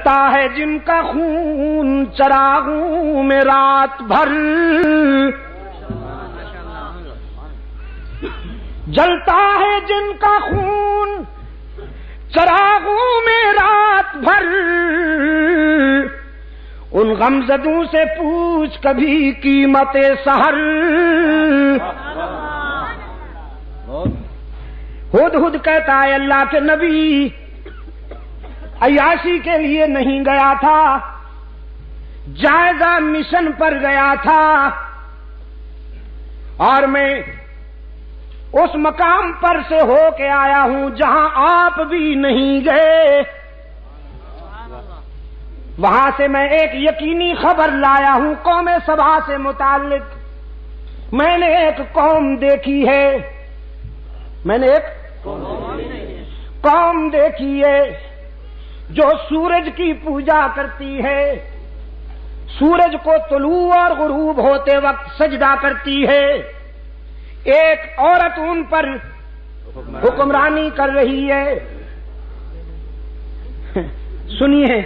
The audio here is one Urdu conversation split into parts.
جلتا ہے جن کا خون چراغوں میں رات بھر، جلتا ہے جن کا خون چراغوں میں رات بھر، ان غمزدوں سے پوچھ کبھی قیمت سحر۔ ہدہد کہتا ہے اللہ کے نبی عیاشی کے لیے نہیں گیا تھا، جائزہ مشن پر گیا تھا، اور میں اس مقام پر سے ہو کے آیا ہوں جہاں آپ بھی نہیں گئے۔ وہاں سے میں ایک یقینی خبر لایا ہوں قوم سبا سے متعلق۔ میں نے ایک قوم دیکھی ہے، میں نے ایک قوم دیکھی ہے جو سورج کی پوجا کرتی ہے، سورج کو طلوع اور غروب ہوتے وقت سجدہ کرتی ہے۔ ایک عورت ان پر حکمرانی کر رہی ہے۔ سنیے،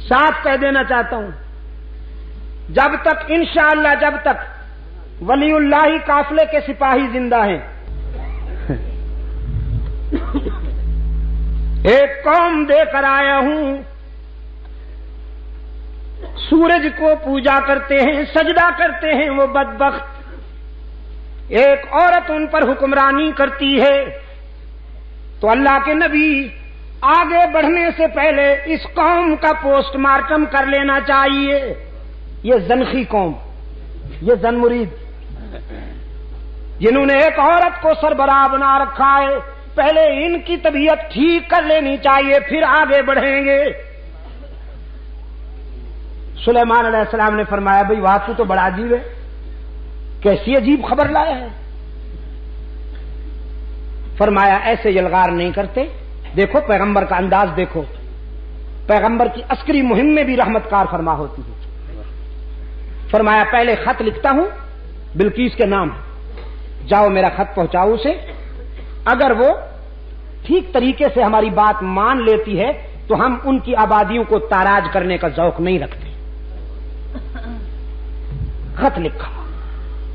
صاف کہہ دینا چاہتا ہوں، جب تک انشاءاللہ جب تک ولی اللہ قافلے کے سپاہی زندہ ہیں، ایک قوم دے کر آیا ہوں، سورج کو پوجا کرتے ہیں، سجدہ کرتے ہیں وہ بدبخت۔ ایک عورت ان پر حکمرانی کرتی ہے، تو اللہ کے نبی آگے بڑھنے سے پہلے اس قوم کا پوسٹ مارٹم کر لینا چاہیے۔ یہ زنخی قوم، یہ زن مرید، جنہوں نے ایک عورت کو سربراہ بنا رکھا ہے، پہلے ان کی طبیعت ٹھیک کر لینی چاہیے، پھر آگے بڑھیں گے۔ سلیمان علیہ السلام نے فرمایا بھئی واقعی تو بڑا عجیب ہے، کیسی عجیب خبر لایا ہے۔ فرمایا ایسے یلغار نہیں کرتے، دیکھو پیغمبر کا انداز دیکھو، پیغمبر کی عسکری مہم میں بھی رحمت کار فرما ہوتی ہے۔ فرمایا پہلے خط لکھتا ہوں بلقیس کے نام، جاؤ میرا خط پہنچاؤ اسے، اگر وہ ٹھیک طریقے سے ہماری بات مان لیتی ہے تو ہم ان کی آبادیوں کو تاراج کرنے کا ذوق نہیں رکھتے۔ خط لکھا،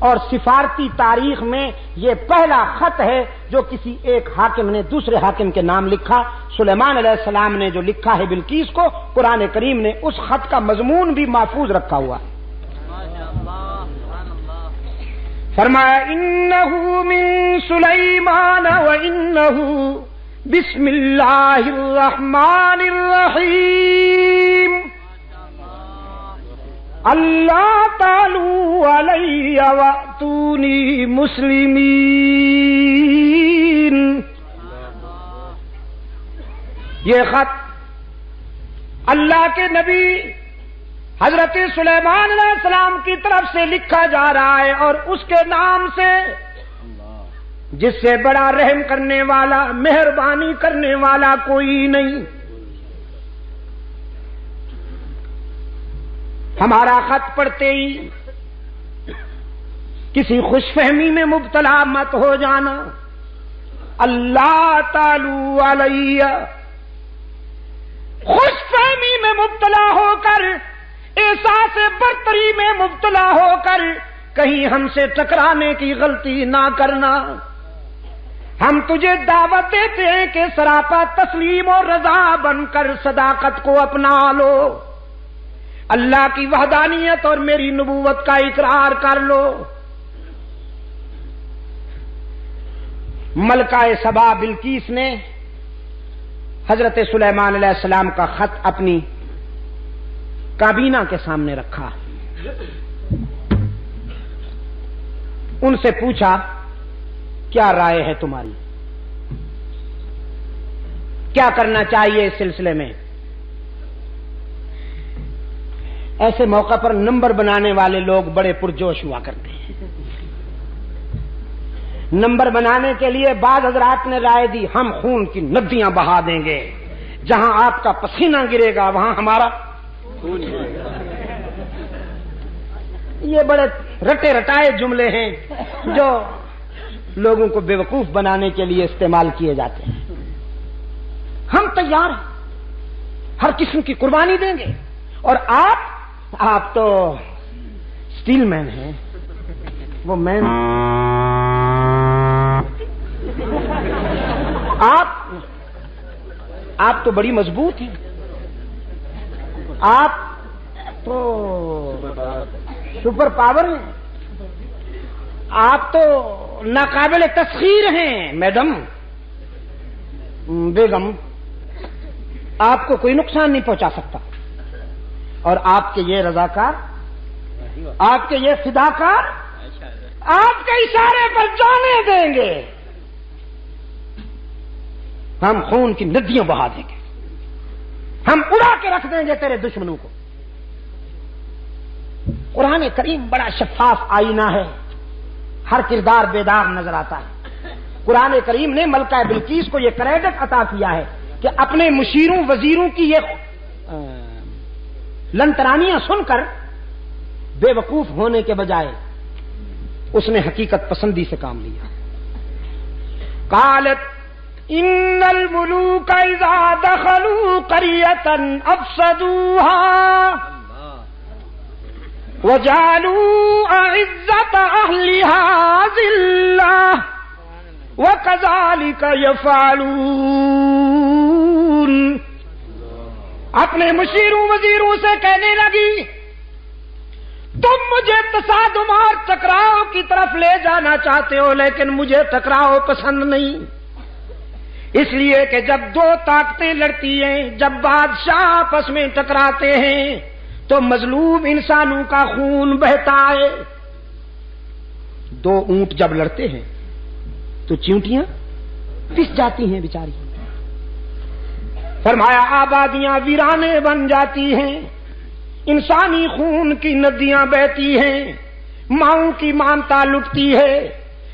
اور سفارتی تاریخ میں یہ پہلا خط ہے جو کسی ایک حاکم نے دوسرے حاکم کے نام لکھا۔ سلیمان علیہ السلام نے جو لکھا ہے بلقیس کو، قرآن کریم نے اس خط کا مضمون بھی محفوظ رکھا ہوا ہے۔ فرمایا انہ من سلیمان وانہ بسم اللہ الرحمن الرحیم اللہ تعالی علی واتونی مسلمین۔ یہ خط اللہ کے نبی حضرت سلیمان علیہ السلام کی طرف سے لکھا جا رہا ہے، اور اس کے نام سے جس سے بڑا رحم کرنے والا، مہربانی کرنے والا کوئی نہیں۔ ہمارا خط پڑھتے ہی کسی خوش فہمی میں مبتلا مت ہو جانا۔ اللہ تعالی علیہ، خوش فہمی میں مبتلا ہو کر، احساس برتری میں مبتلا ہو کر کہیں ہم سے ٹکرانے کی غلطی نہ کرنا۔ ہم تجھے دعوت دیتے ہیں کہ سراپا تسلیم اور رضا بن کر صداقت کو اپنا لو، اللہ کی وحدانیت اور میری نبوت کا اقرار کر لو۔ ملکہ سبا بلقیس نے حضرت سلیمان علیہ السلام کا خط اپنی کابینہ کے سامنے رکھا، ان سے پوچھا کیا رائے ہے تمہاری، کیا کرنا چاہیے اس سلسلے میں۔ ایسے موقع پر نمبر بنانے والے لوگ بڑے پرجوش ہوا کرتے ہیں۔ نمبر بنانے کے لیے بعض حضرات نے رائے دی ہم خون کی ندیاں بہا دیں گے، جہاں آپ کا پسینہ گرے گا وہاں ہمارا خون۔ یہ بڑے رٹے رٹائے جملے ہیں جو لوگوں کو بیوقوف بنانے کے لیے استعمال کیے جاتے ہیں۔ ہم تیار ہیں، ہر قسم کی قربانی دیں گے. اور آپ تو اسٹیل مین ہیں. وہ مین آپ تو بڑی مضبوط ہیں. آپ تو سپر پاور ہیں. آپ تو ناقابل تسخیر ہیں میڈم بیگم. آپ کو کوئی نقصان نہیں پہنچا سکتا. اور آپ کے یہ رضاکار، آپ کے یہ فداکار آپ کے اشارے پر جانے دیں گے. ہم خون کی ندیاں بہا دیں گے. ہم اڑا کے رکھ دیں گے تیرے دشمنوں کو. قرآن کریم بڑا شفاف آئینہ ہے. ہر کردار بیدار نظر آتا ہے. قرآن کریم نے ملکہ بلقیس کو یہ کریڈٹ عطا کیا ہے کہ اپنے مشیروں وزیروں کی یہ لنترانیاں سن کر بے وقوف ہونے کے بجائے اس نے حقیقت پسندی سے کام لیا. قالت ان الملوک اذا دخلوا قریۃ افسدوها وجعلوا اعزۃ اہلها ذلہ وکذالک یفعلون. اپنے مشیروں وزیروں سے کہنے لگی تم مجھے تصادم اور ٹکراؤ کی طرف لے جانا چاہتے ہو، لیکن مجھے ٹکراؤ پسند نہیں. اس لیے کہ جب دو طاقتیں لڑتی ہیں، جب بادشاہ آپس میں ٹکراتے ہیں تو مظلوم انسانوں کا خون بہتا ہے. دو اونٹ جب لڑتے ہیں تو چیونٹیاں پس جاتی ہیں بیچاری. فرمایا آبادیاں ویرانے بن جاتی ہیں، انسانی خون کی ندیاں بہتی ہیں، ماؤں کی مامتا لٹتی ہے،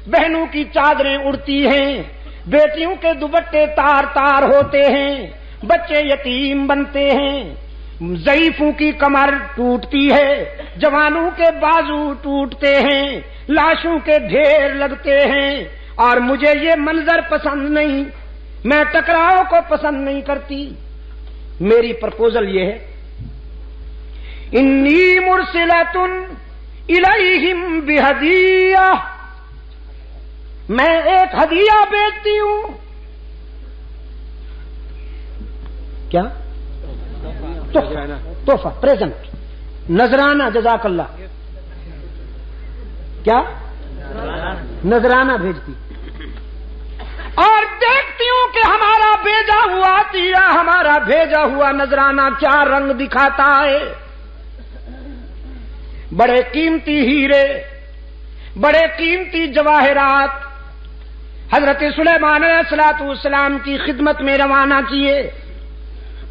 بہنوں کی چادریں اڑتی ہیں، بیٹیوں کے دوپٹے تار تار ہوتے ہیں، بچے یتیم بنتے ہیں، ضعیفوں کی کمر ٹوٹتی ہے، جوانوں کے بازو ٹوٹتے ہیں، لاشوں کے ڈھیر لگتے ہیں. اور مجھے یہ منظر پسند نہیں، میں ٹکراؤ کو پسند نہیں کرتی. میری پرپوزل یہ ہے انی مرسلۃ الیہم بہدیہ، میں ایک ہدیہ بھیجتی ہوں. کیا تحفہ پریزنٹ نذرانہ. جزاک اللہ. کیا نذرانہ بھیجتی اور دیکھتی ہوں کہ ہمارا بھیجا ہوا عطیہ، ہمارا بھیجا ہوا نذرانہ کیا رنگ دکھاتا ہے. بڑے قیمتی ہیرے، بڑے قیمتی جواہرات حضرت سلیمان علیہ السلام کی خدمت میں روانہ کیے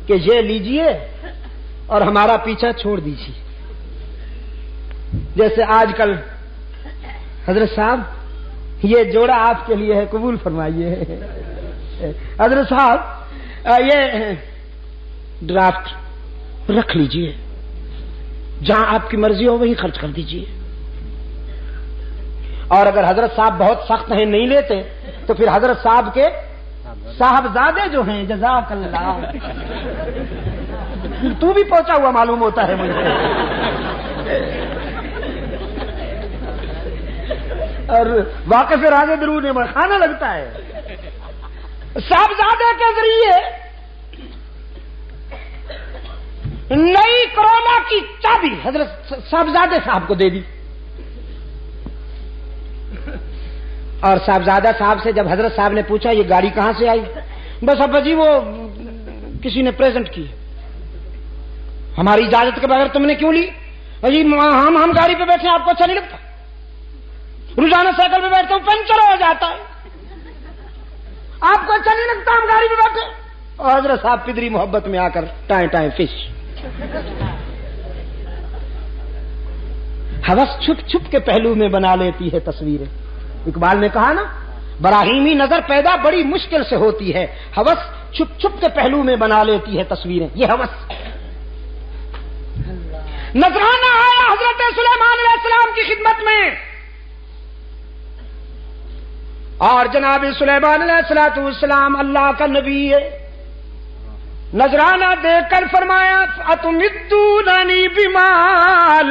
کہ یہ لیجئے اور ہمارا پیچھا چھوڑ دیجیے. جیسے آج کل حضرت صاحب یہ جوڑا آپ کے لیے ہے، قبول فرمائیے. حضرت صاحب یہ ڈرافٹ رکھ لیجئے، جہاں آپ کی مرضی ہو وہیں خرچ کر دیجئے. اور اگر حضرت صاحب بہت سخت ہیں نہیں لیتے تو پھر حضرت صاحب کے صاحبزادے جو ہیں، جزاک اللہ، تو بھی پہنچا ہوا معلوم ہوتا ہے مجھے. اور واقف راز درود میں کھانا لگتا ہے. صاحبزادے کے ذریعے نئی کرونا کی چابی حضرت صاحبزادے صاحب کو دے دی. اور صاحبزادہ صاحب سے جب حضرت صاحب نے پوچھا یہ گاڑی کہاں سے آئی، بس ابا جی وہ کسی نے پریزنٹ کی. ہماری اجازت کے بغیر تم نے کیوں لی؟ جی ہم گاڑی پہ بیٹھے آپ کو اچھا نہیں لگتا؟ روزانہ سائیکل پہ بیٹھتے ہوں پنچر ہو جاتا ہے، آپ کو اچھا نہیں لگتا ہم گاڑی پہ بیٹھے؟ اور حضرت صاحب پدری محبت میں آ کر ٹائیں ٹائیں فش. ہوس چھپ چھپ کے پہلو میں بنا لیتی ہے تصویریں. اقبال نے کہا نا براہیمی نظر پیدا بڑی مشکل سے ہوتی ہے، ہوس چھپ چھپ کے پہلو میں بنا لیتی ہے تصویریں. یہ ہوس. نذرانہ آیا حضرت سلیمان علیہ السلام کی خدمت میں، اور جناب سلیمان علیہ السلام اللہ کا نبی ہے. نذرانہ دے کر فرمایا اتمدوننی بمال،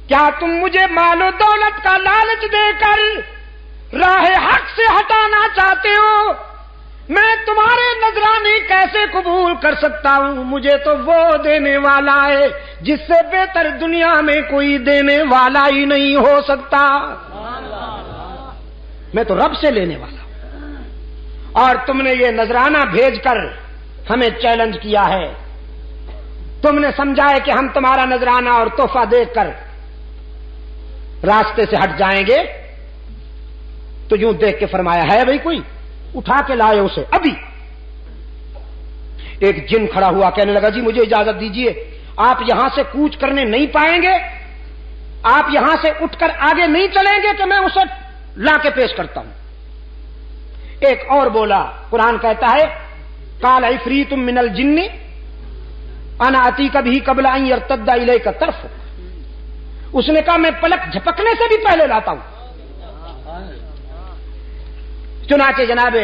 کیا تم مجھے مال و دولت کا لالچ دے کر راہ حق سے ہٹانا چاہتے ہو؟ میں تمہارے نذرانے کیسے قبول کر سکتا ہوں؟ مجھے تو وہ دینے والا ہے جس سے بہتر دنیا میں کوئی دینے والا ہی نہیں ہو سکتا۔ میں تو رب سے لینے والا ہوں، اور تم نے یہ نذرانہ بھیج کر ہمیں چیلنج کیا ہے۔ تم نے سمجھا ہے کہ ہم تمہارا نذرانہ اور تحفہ دیکھ کر راستے سے ہٹ جائیں گے، تو یوں دیکھ کے فرمایا ہے بھائی کوئی اٹھا کے لائے اسے ابھی۔ ایک جن کھڑا ہوا کہنے لگا جی مجھے اجازت دیجئے، آپ یہاں سے کوچ کرنے نہیں پائیں گے، آپ یہاں سے اٹھ کر آگے نہیں چلیں گے کہ میں اسے لا کے پیش کرتا ہوں۔ ایک اور بولا، قرآن کہتا ہے قال عفریت من الجن انا اتیک بہ قبل ان یرتد الیک طرفک، اس نے کہا میں پلک جھپکنے سے بھی پہلے لاتا ہوں۔ چنانچہ جناب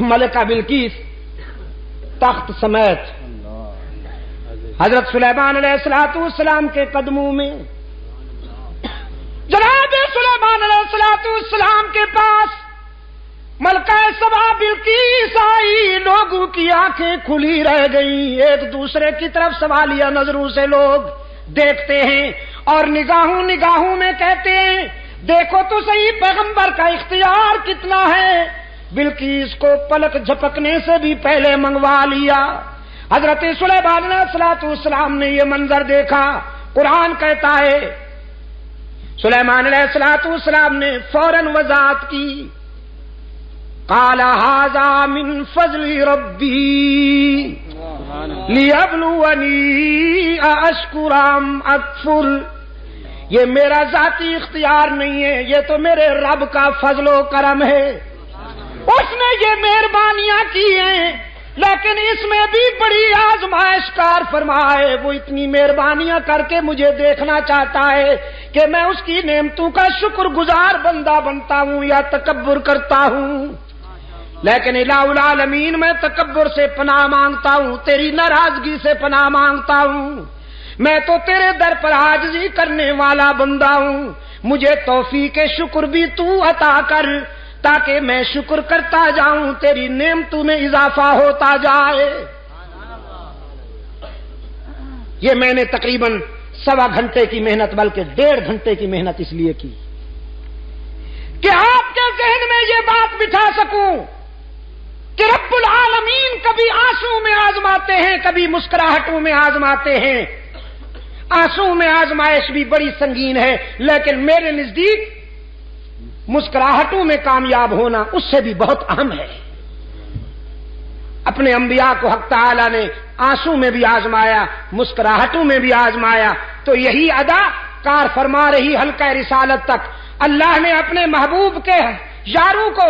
ملکہ بلقیس تخت سمیت حضرت سلیمان علیہ السلام کے قدموں میں، جناب سلیمان علیہ السلام کے پاس ملکہ سبا بلقیس آئی، لوگوں کی آنکھیں کھلی رہ گئیں، ایک دوسرے کی طرف سوالیہ نظروں سے لوگ دیکھتے ہیں اور نگاہوں نگاہوں میں کہتے ہیں دیکھو تو صحیح پیغمبر کا اختیار کتنا ہے، بلقیس کو پلک جھپکنے سے بھی پہلے منگوا لیا۔ حضرت سلیمان علیہ السلام نے یہ منظر دیکھا، قرآن کہتا ہے سلیمان علیہ السلام نے فوراً وضاحت کی، قال ھذا من فضل ربی لیبلونی اشکر ام اکفر، یہ میرا ذاتی اختیار نہیں ہے، یہ تو میرے رب کا فضل و کرم ہے، اس نے یہ مہربانیاں کی ہیں، لیکن اس میں بھی بڑی آزمائش کار فرمائے، وہ اتنی مہربانیاں کر کے مجھے دیکھنا چاہتا ہے کہ میں اس کی نعمتوں کا شکر گزار بندہ بنتا ہوں یا تکبر کرتا ہوں۔ لیکن الہ العالمین میں تکبر سے پناہ مانگتا ہوں، تیری ناراضگی سے پناہ مانگتا ہوں، میں تو تیرے در پر عاجزی کرنے والا بندہ ہوں، مجھے توفیق شکر بھی تو عطا کر تاکہ میں شکر کرتا جاؤں، تیری نعمتوں میں اضافہ ہوتا جائے۔ یہ میں نے تقریباً 1.25 گھنٹے کی محنت بلکہ 1.5 گھنٹے کی محنت اس لیے کی کہ آپ کے ذہن میں یہ بات بٹھا سکوں کہ رب العالمین کبھی آنسو میں آزماتے ہیں، کبھی مسکراہٹوں میں آزماتے ہیں۔ آنسو میں آزمائش بھی بڑی سنگین ہے، لیکن میرے نزدیک مسکراہٹوں میں کامیاب ہونا اس سے بھی بہت اہم ہے۔ اپنے انبیاء کو حق تعالی نے آنسو میں بھی آزمایا، مسکراہٹوں میں بھی آزمایا، تو یہی ادا کار فرما رہی حلقہ رسالت تک اللہ نے اپنے محبوب کے یاروں کو